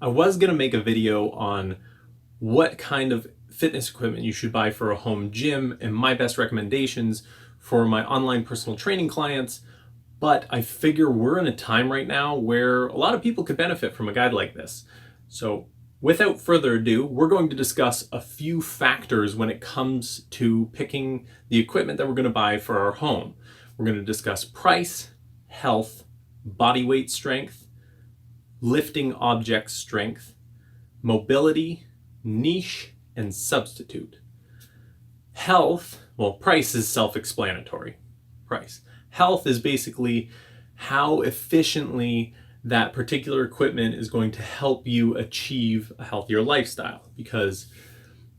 I was going to make a video on what kind of fitness equipment you should buy for a home gym and my best recommendations for my online personal training clients, but I figure we're in a time right now where a lot of people could benefit from a guide like this. So without further ado, we're going to discuss a few factors when it comes to picking the equipment that we're going to buy for our home. We're going to discuss price, health, body weight strength, lifting object strength, mobility, niche, and substitute. Health, well, price is self-explanatory. Price. Health is basically how efficiently that particular equipment is going to help you achieve a healthier lifestyle, because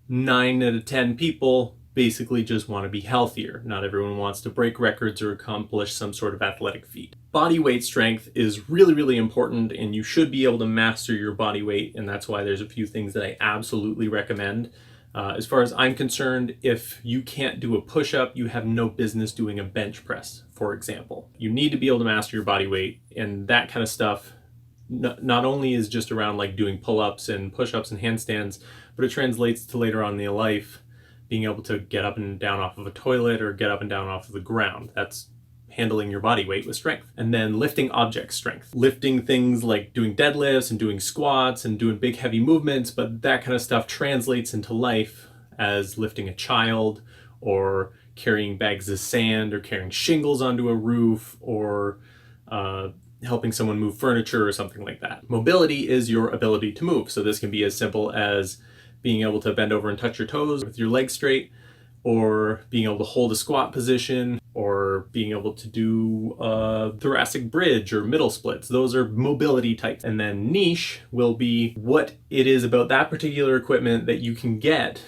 9 out of 10 people basically just want to be healthier. Not everyone wants to break records or accomplish some sort of athletic feat. Body weight strength is really, really important, and you should be able to master your body weight, and that's why there's a few things that I absolutely recommend. As far as I'm concerned, if you can't do a push-up, you have no business doing a bench press, for example. You need to be able to master your body weight, and that kind of stuff not only is just around like doing pull-ups and push-ups and handstands, but it translates to later on in your life being able to get up and down off of a toilet or get up and down off of the ground. That's handling your body weight with strength. And then lifting object strength. Lifting things like doing deadlifts and doing squats and doing big heavy movements, but that kind of stuff translates into life as lifting a child or carrying bags of sand or carrying shingles onto a roof or helping someone move furniture or something like that. Mobility is your ability to move. So this can be as simple as being able to bend over and touch your toes with your legs straight, or being able to hold a squat position, or being able to do a thoracic bridge or middle splits. Those are mobility types. And then niche will be what it is about that particular equipment that you can get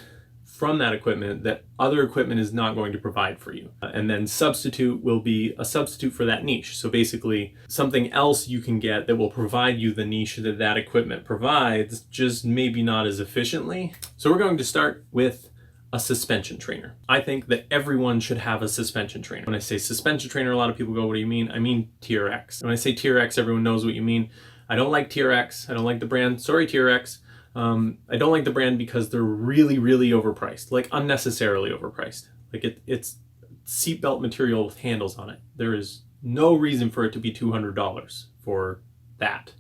from that equipment that other equipment is not going to provide for you. And then substitute will be a substitute for that niche. So basically something else you can get that will provide you the niche that that equipment provides, just maybe not as efficiently. So we're going to start with a suspension trainer. I think that everyone should have a suspension trainer. When I say suspension trainer, a lot of people go, what do you mean? I mean TRX. When I say TRX, everyone knows what you mean. I don't like TRX. I don't like the brand. Sorry, TRX. I don't like the brand because they're really, really overpriced, like unnecessarily overpriced. Like it's seatbelt material with handles on it. There is no reason for it to be $200 for that.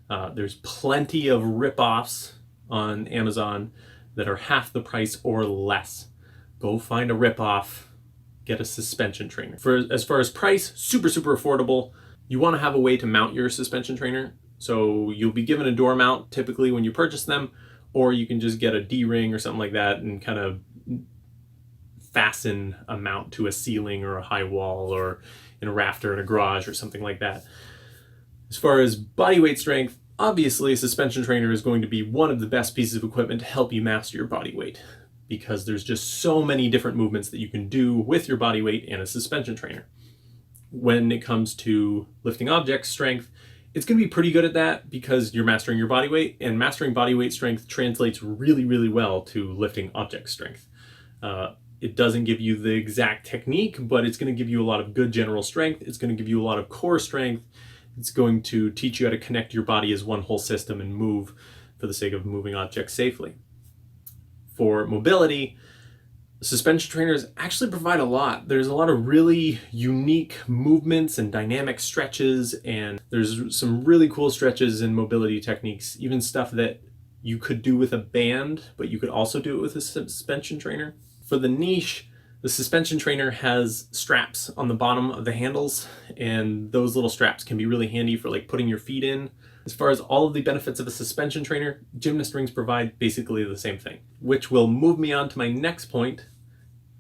There's plenty of rip-offs on Amazon that are half the price or less. Go find a rip-off, get a suspension trainer. As far as price, super, super affordable. You want to have a way to mount your suspension trainer. So you'll be given a door mount typically when you purchase them, or you can just get a D-ring or something like that and kind of fasten a mount to a ceiling or a high wall or in a rafter in a garage or something like that. As far as body weight strength, obviously a suspension trainer is going to be one of the best pieces of equipment to help you master your body weight, because there's just so many different movements that you can do with your body weight and a suspension trainer. When it comes to lifting object strength, it's going to be pretty good at that because you're mastering your body weight, and mastering body weight strength translates really, really well to lifting object strength. It doesn't give you the exact technique, but it's going to give you a lot of good general strength. It's going to give you a lot of core strength. It's going to teach you how to connect your body as one whole system and move for the sake of moving objects safely. For mobility, suspension trainers actually provide a lot. There's a lot of really unique movements and dynamic stretches, and there's some really cool stretches and mobility techniques, even stuff that you could do with a band, but you could also do it with a suspension trainer. For the niche, the suspension trainer has straps on the bottom of the handles, and those little straps can be really handy for like putting your feet in. As far as all of the benefits of a suspension trainer, gymnast rings provide basically the same thing, which will move me on to my next point,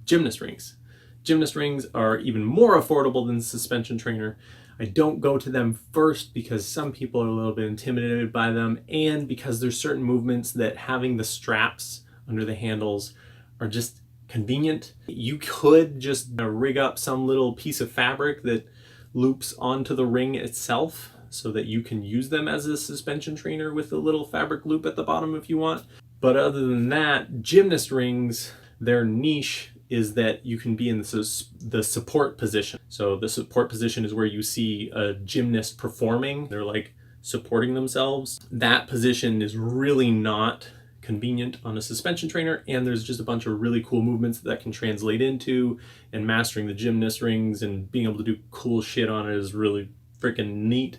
gymnast rings. Gymnast rings are even more affordable than the suspension trainer. I don't go to them first because some people are a little bit intimidated by them, and because there's certain movements that having the straps under the handles are just convenient. You could just rig up some little piece of fabric that loops onto the ring itself so that you can use them as a suspension trainer with a little fabric loop at the bottom if you want. But other than that, gymnast rings, their niche is that you can be in the support position. So the support position is where you see a gymnast performing. They're like supporting themselves. That position is really not convenient on a suspension trainer, and there's just a bunch of really cool movements that can translate into, and mastering the gymnast rings and being able to do cool shit on it is really freaking neat.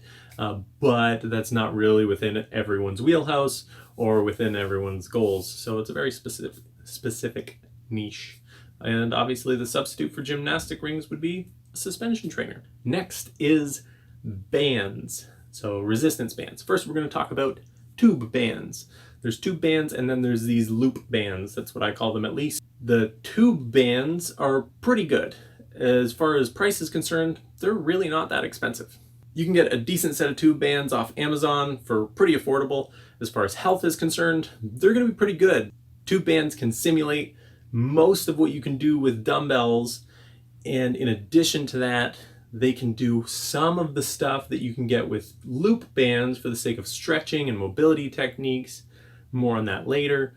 But that's not really within everyone's wheelhouse or within everyone's goals. So it's a very specific niche. And obviously the substitute for gymnastic rings would be a suspension trainer. Next is bands. So resistance bands. First we're going to talk about tube bands. There's tube bands and then there's these loop bands. That's what I call them, at least. The tube bands are pretty good. As far as price is concerned, they're really not that expensive. You can get a decent set of tube bands off Amazon for pretty affordable. As far as health is concerned, they're going to be pretty good. Tube bands can simulate most of what you can do with dumbbells, and in addition to that, they can do some of the stuff that you can get with loop bands for the sake of stretching and mobility techniques. More on that later.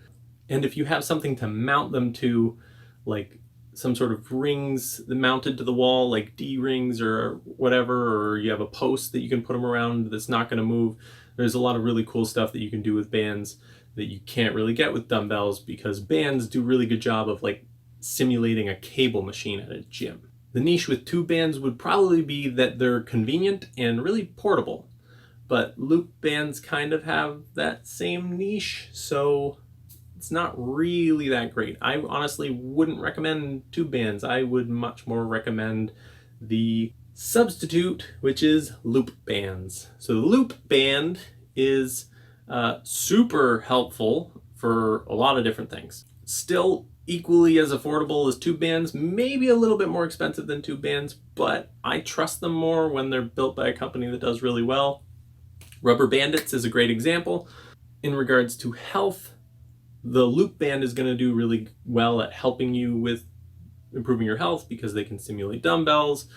And if you have something to mount them to, like some sort of rings mounted to the wall, like D-rings or whatever, or you have a post that you can put them around that's not going to move, there's a lot of really cool stuff that you can do with bands that you can't really get with dumbbells, because bands do a really good job of like simulating a cable machine at a gym. The niche with tube bands would probably be that they're convenient and really portable, but loop bands kind of have that same niche, so it's not really that great. I honestly wouldn't recommend tube bands. I would much more recommend the substitute, which is loop bands. So the loop band is super helpful for a lot of different things. Still equally as affordable as tube bands, maybe a little bit more expensive than tube bands, but I trust them more when they're built by a company that does really well. Rubber Bandits is a great example. In regards to health, the loop band is going to do really well at helping you with improving your health because they can simulate dumbbells.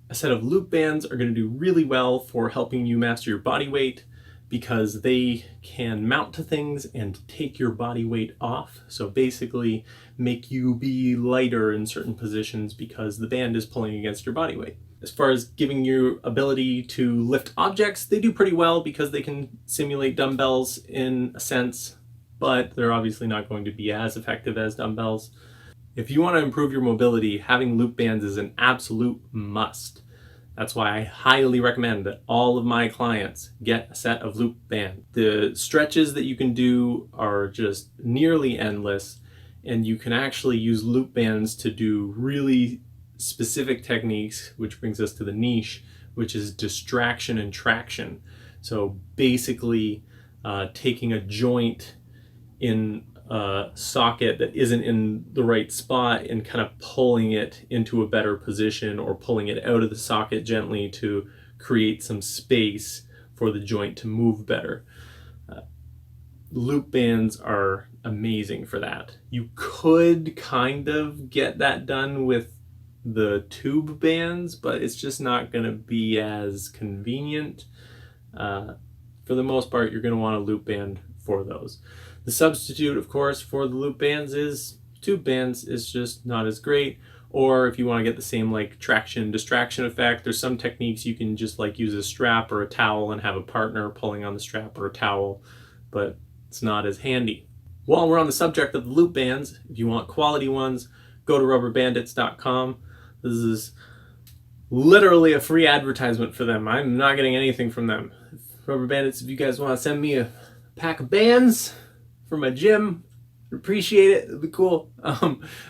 A set of loop bands are going to do really well for helping you master your body weight because they can mount to things and take your body weight off. So basically make you be lighter in certain positions because the band is pulling against your body weight. As far as giving you ability to lift objects, they do pretty well because they can simulate dumbbells in a sense, but they're obviously not going to be as effective as dumbbells. If you want to improve your mobility, having loop bands is an absolute must. That's why I highly recommend that all of my clients get a set of loop bands. The stretches that you can do are just nearly endless, and you can actually use loop bands to do really specific techniques, which brings us to the niche, which is distraction and traction. So basically taking a joint in a socket that isn't in the right spot and kind of pulling it into a better position, or pulling it out of the socket gently to create some space for the joint to move better. Loop bands are amazing for that. You could kind of get that done with the tube bands, but it's just not going to be as convenient. For the most part, you're going to want a loop band for those. The substitute, of course, for the loop bands is tube bands. Is just not as great. Or if you want to get the same like traction distraction effect, there's some techniques you can just like use a strap or a towel and have a partner pulling on the strap or a towel, but it's not as handy. While we're on the subject of the loop bands, if you want quality ones, go to rubberbandits.com. This is literally a free advertisement for them. I'm not getting anything from them. Rubber Bandits, if you guys want to send me a pack of bands for my gym, appreciate it. It'd be cool.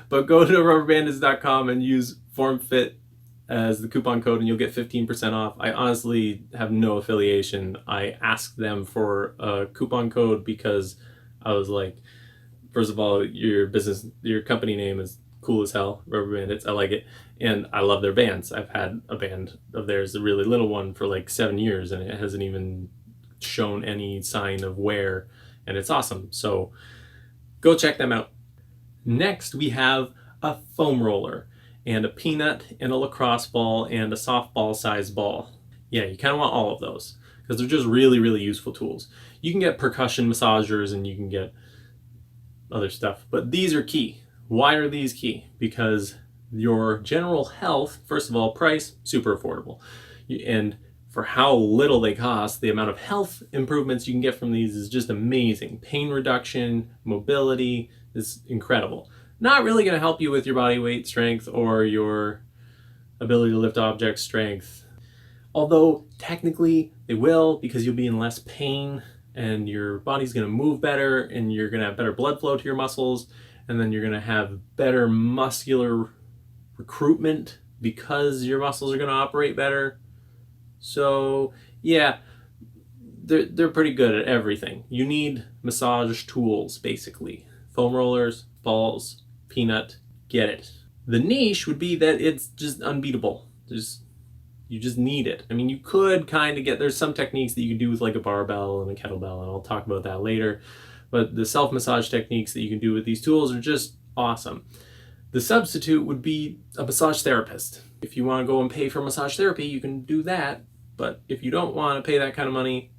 But go to rubberbandits.com and use FormFit as the coupon code and you'll get 15% off. I honestly have no affiliation. I asked them for a coupon code because I was like, first of all, your company name is cool as hell, Rubber Bandits. I like it. And I love their bands. I've had a band of theirs, a really little one, for like 7 years, and it hasn't even shown any sign of wear, and it's awesome. So go check them out. Next, we have a foam roller and a peanut and a lacrosse ball and a softball size ball. Yeah, you kind of want all of those because they're just really, really useful tools. You can get percussion massagers and you can get other stuff, but these are key. Why are these key? Because your general health, first of all, price, super affordable. And for how little they cost, the amount of health improvements you can get from these is just amazing. Pain reduction, mobility is incredible. Not really going to help you with your body weight strength or your ability to lift objects strength. Although technically they will, because you'll be in less pain and your body's going to move better and you're going to have better blood flow to your muscles, and then you're going to have better muscular recruitment because your muscles are going to operate better. So yeah, they're pretty good at everything. You need massage tools, basically. Foam rollers, balls, peanut, get it. The niche would be that it's just unbeatable. You just need it. I mean, you could kind of there's some techniques that you can do with like a barbell and a kettlebell, and I'll talk about that later. But the self-massage techniques that you can do with these tools are just awesome. The substitute would be a massage therapist. If you want to go and pay for massage therapy, you can do that. But if you don't want to pay that kind of money,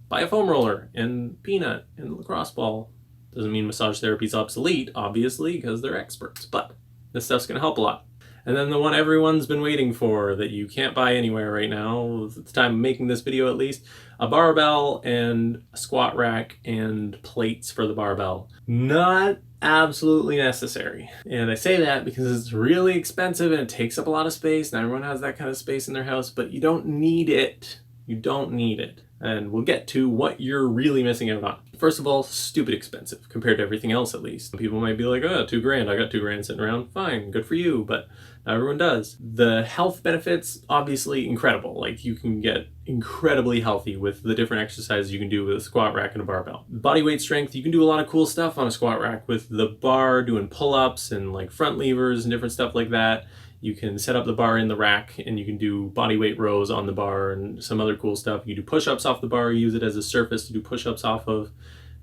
buy a foam roller and peanut and lacrosse ball. Doesn't mean massage therapy is obsolete, obviously, because they're experts, but this stuff's going to help a lot. And then the one everyone's been waiting for that you can't buy anywhere right now, at the time of making this video at least, a barbell and a squat rack and plates for the barbell. Not absolutely necessary. And I say that because it's really expensive and it takes up a lot of space. Not everyone has that kind of space in their house, but you don't need it. You don't need it. And we'll get to what you're really missing out on. First of all, stupid expensive compared to everything else, at least. People might be like, oh, $2,000. I got $2,000 sitting around. Fine, good for you. But not everyone does. The health benefits, obviously incredible. Like, you can get incredibly healthy with the different exercises you can do with a squat rack and a barbell. Body weight strength, you can do a lot of cool stuff on a squat rack with the bar, doing pull-ups and like front levers and different stuff like that. You can set up the bar in the rack and you can do body weight rows on the bar and some other cool stuff. You do push-ups off the bar, use it as a surface to do push-ups off of.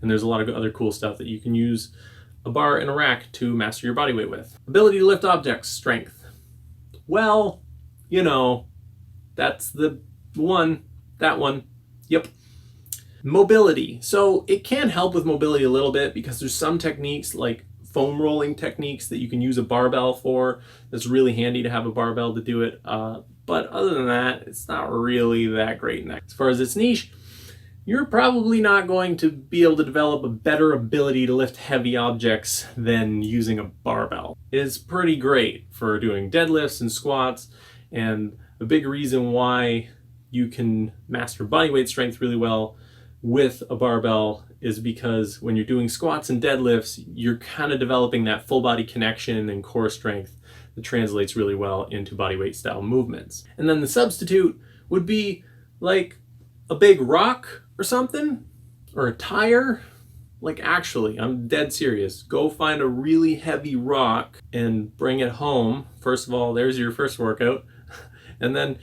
And there's a lot of other cool stuff that you can use a bar and a rack to master your body weight with. Ability to lift objects, strength. Well, you know, that's the one, that one. Yep. Mobility. So it can help with mobility a little bit because there's some techniques like foam rolling techniques that you can use a barbell for. That's really handy to have a barbell to do it. But other than that, it's not really that great. As far as its niche, you're probably not going to be able to develop a better ability to lift heavy objects than using a barbell. It's pretty great for doing deadlifts and squats, and a big reason why you can master body weight strength really well with a barbell is because when you're doing squats and deadlifts, you're kind of developing that full body connection and core strength that translates really well into body weight style movements. And then the substitute would be like a big rock or something, or a tire. Like, actually, I'm dead serious. Go find a really heavy rock and bring it home. First of all, there's your first workout. And then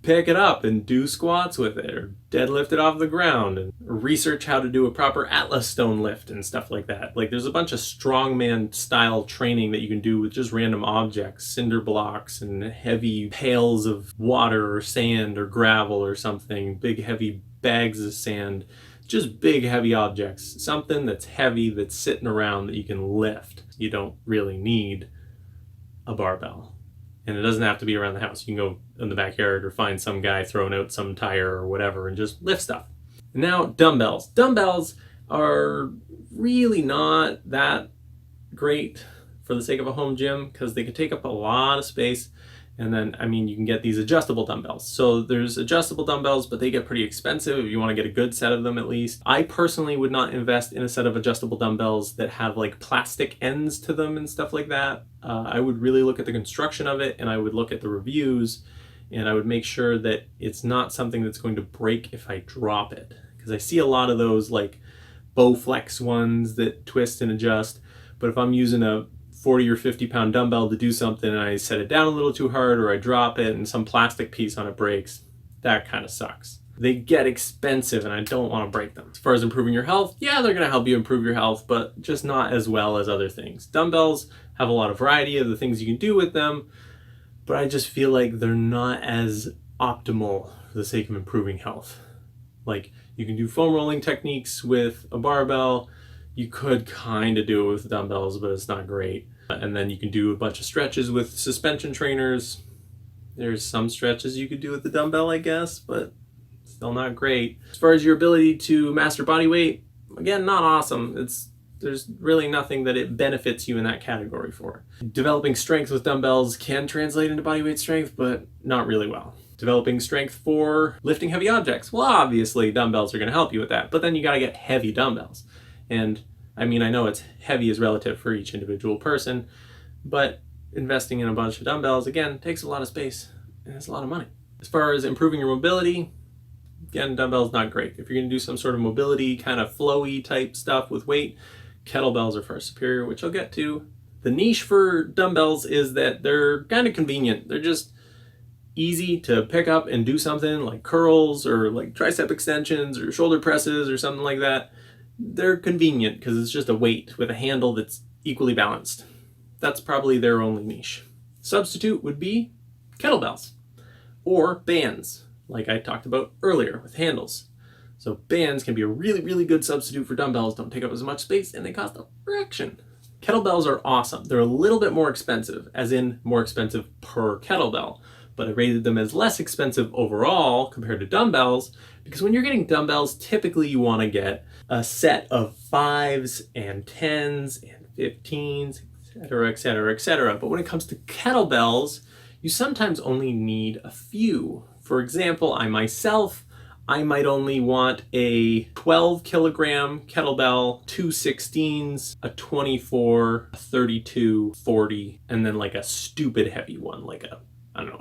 pick it up and do squats with it, or deadlift it off the ground, and research how to do a proper Atlas stone lift and stuff like that. Like, there's a bunch of strongman style training that you can do with just random objects, cinder blocks and heavy pails of water or sand or gravel or something, big heavy bags of sand, just big heavy objects, something that's heavy that's sitting around that you can lift. You don't really need a barbell. And it doesn't have to be around the house. You can go in the backyard or find some guy throwing out some tire or whatever and just lift stuff. Now, dumbbells. Dumbbells are really not that great for the sake of a home gym because they could take up a lot of space. And then, I mean, you can get these adjustable dumbbells. So there's adjustable dumbbells, but they get pretty expensive if you want to get a good set of them at least. I personally would not invest in a set of adjustable dumbbells that have like plastic ends to them and stuff like that. I would really look at the construction of it, and I would look at the reviews, and I would make sure that it's not something that's going to break if I drop it. Because I see a lot of those like Bowflex ones that twist and adjust, but if I'm using a 40 or 50 pound dumbbell to do something and I set it down a little too hard, or I drop it and some plastic piece on it breaks, that kind of sucks. They get expensive and I don't want to break them. As far as improving your health, yeah, they're going to help you improve your health, but just not as well as other things. Dumbbells have a lot of variety of the things you can do with them, but I just feel like they're not as optimal for the sake of improving health. Like, you can do foam rolling techniques with a barbell. You could kind of do it with dumbbells, but it's not great. And then you can do a bunch of stretches with suspension trainers. There's some stretches you could do with the dumbbell, I guess, but still not great. As far as your ability to master body weight, again, not awesome. There's really nothing that it benefits you in that category for. Developing strength with dumbbells can translate into body weight strength, but not really well. Developing strength for lifting heavy objects. Well, obviously dumbbells are going to help you with that, but then you got to get heavy dumbbells. And I mean, I know it's heavy is relative for each individual person, but investing in a bunch of dumbbells, again, takes a lot of space and it's a lot of money. As far as improving your mobility, again, dumbbells not great. If you're going to do some sort of mobility, kind of flowy type stuff with weight, kettlebells are far superior, which I'll get to. The niche for dumbbells is that they're kind of convenient. They're just easy to pick up and do something like curls or like tricep extensions or shoulder presses or something like that. They're convenient because it's just a weight with a handle that's equally balanced. That's probably their only niche. Substitute would be kettlebells or bands, like I talked about earlier with handles. So bands can be a really, really good substitute for dumbbells, don't take up as much space, and they cost a fraction. Kettlebells are awesome. They're a little bit more expensive, as in more expensive per kettlebell, but I rated them as less expensive overall compared to dumbbells, because when you're getting dumbbells, typically you want to get a set of 5s and 10s and 15s, etc., etc., etc. But when it comes to kettlebells, you sometimes only need a few. For example, I might only want a 12 kilogram kettlebell, 2 16s, a 24, a 32, 40, and then like a stupid heavy one, like a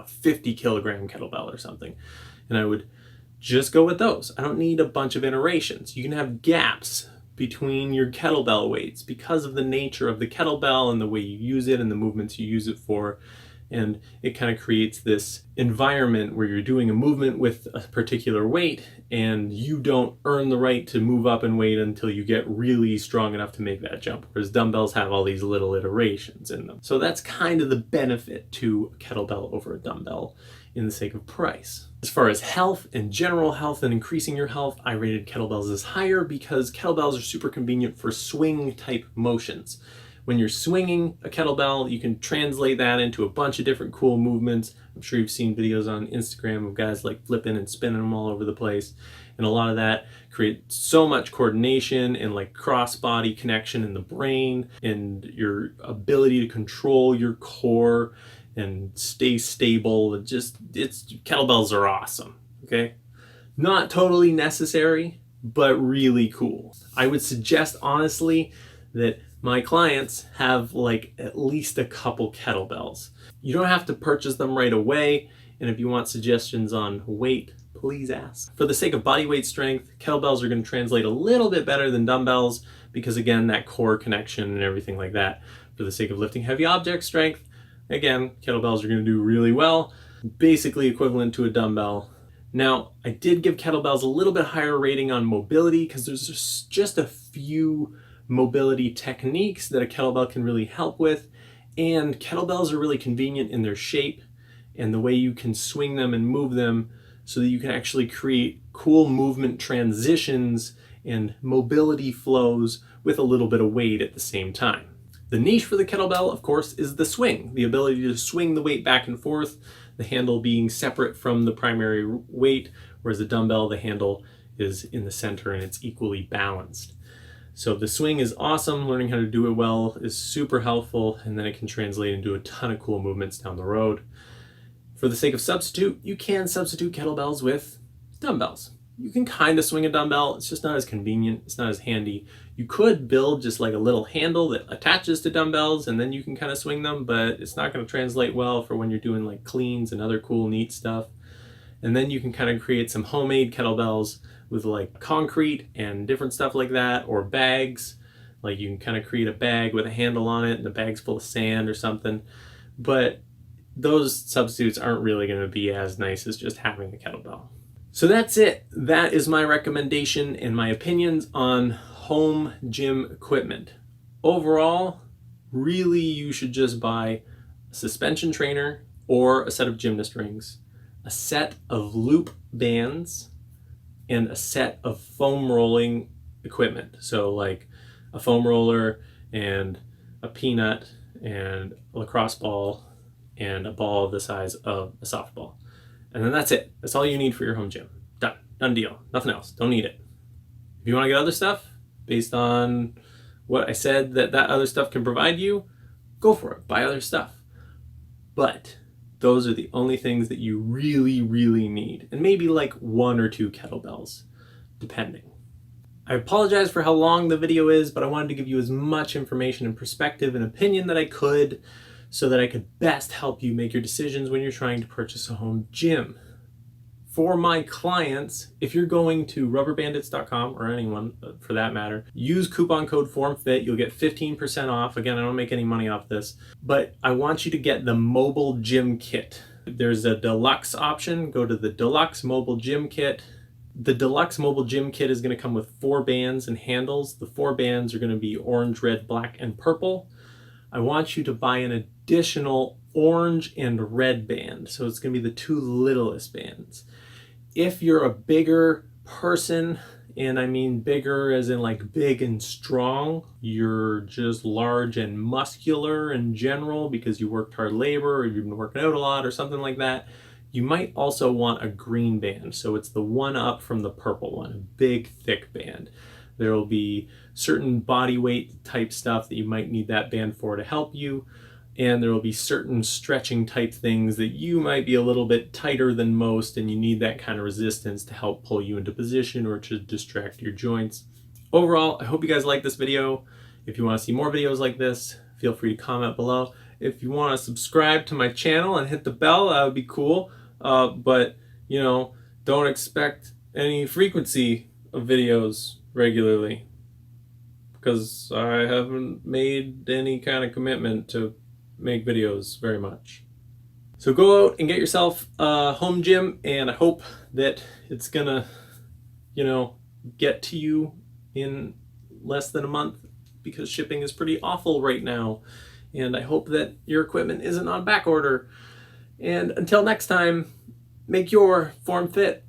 50 kilogram kettlebell or something. And I would just go with those. I don't need a bunch of iterations. You can have gaps between your kettlebell weights because of the nature of the kettlebell and the way you use it and the movements you use it for. And it kind of creates this environment where you're doing a movement with a particular weight and you don't earn the right to move up in weight until you get really strong enough to make that jump, whereas dumbbells have all these little iterations in them. So that's kind of the benefit to a kettlebell over a dumbbell in the sake of price. As far as health and general health and increasing your health, I rated kettlebells as higher because kettlebells are super convenient for swing type motions. When you're swinging a kettlebell, you can translate that into a bunch of different cool movements. I'm sure you've seen videos on Instagram of guys like flipping and spinning them all over the place. And a lot of that creates so much coordination and like cross-body connection in the brain and your ability to control your core and stay stable. Kettlebells are awesome, okay? Not totally necessary, but really cool. I would suggest honestly that my clients have like at least a couple kettlebells. You don't have to purchase them right away, and if you want suggestions on weight, please ask. For the sake of body weight strength, kettlebells are going to translate a little bit better than dumbbells because again, that core connection and everything like that. For the sake of lifting heavy object strength, again, kettlebells are going to do really well, basically equivalent to a dumbbell. Now, I did give kettlebells a little bit higher rating on mobility because there's just a few mobility techniques that a kettlebell can really help with, and kettlebells are really convenient in their shape and the way you can swing them and move them so that you can actually create cool movement transitions and mobility flows with a little bit of weight at the same time. The niche for the kettlebell, of course, is the swing, the ability to swing the weight back and forth, the handle being separate from the primary weight, whereas a dumbbell, the handle is in the center and it's equally balanced. So the swing is awesome. Learning how to do it well is super helpful, and then it can translate into a ton of cool movements down the road. For the sake of substitute, you can substitute kettlebells with dumbbells. You can kind of swing a dumbbell, it's just not as convenient, it's not as handy. You could build just like a little handle that attaches to dumbbells and then you can kind of swing them, but it's not going to translate well for when you're doing like cleans and other cool neat stuff. And then you can kind of create some homemade kettlebells with like concrete and different stuff like that, or bags. Like you can kind of create a bag with a handle on it and the bag's full of sand or something. But those substitutes aren't really going to be as nice as just having a kettlebell. So that's it. That is my recommendation and my opinions on home gym equipment. Overall, really you should just buy a suspension trainer or a set of gymnast rings, a set of loop bands, and a set of foam rolling equipment. So like a foam roller and a peanut and a lacrosse ball and a ball the size of a softball. And then that's it. That's all you need for your home gym. Done. Done deal. Nothing else. Don't need it. If you want to get other stuff based on what I said that other stuff can provide you, go for it. Buy other stuff. But those are the only things that you really, really need. And maybe like 1 or 2 kettlebells, depending. I apologize for how long the video is, but I wanted to give you as much information and perspective and opinion that I could so that I could best help you make your decisions when you're trying to purchase a home gym. For my clients, if you're going to rubberbandits.com, or anyone for that matter, use coupon code FORMFIT. You'll get 15% off. Again, I don't make any money off this, but I want you to get the mobile gym kit. There's a deluxe option. Go to the deluxe mobile gym kit. The deluxe mobile gym kit is going to come with 4 bands and handles. The 4 bands are going to be orange, red, black, and purple. I want you to buy an additional orange and red band. So it's going to be the 2 littlest bands. If you're a bigger person, and I mean bigger as in like big and strong, you're just large and muscular in general because you worked hard labor or you've been working out a lot or something like that, you might also want a green band. So it's the one up from the purple one, a big thick band. There will be certain body weight type stuff that you might need that band for to help you. And there will be certain stretching type things that you might be a little bit tighter than most and you need that kind of resistance to help pull you into position or to distract your joints. Overall, I hope you guys like this video. If you want to see more videos like this, feel free to comment below. If you want to subscribe to my channel and hit the bell, that would be cool. But, you know, don't expect any frequency of videos regularly because I haven't made any kind of commitment to make videos very much. So go out and get yourself a home gym, and I hope that it's gonna, you know, get to you in less than a month because shipping is pretty awful right now. And I hope that your equipment isn't on back order. And until next time, make your form fit.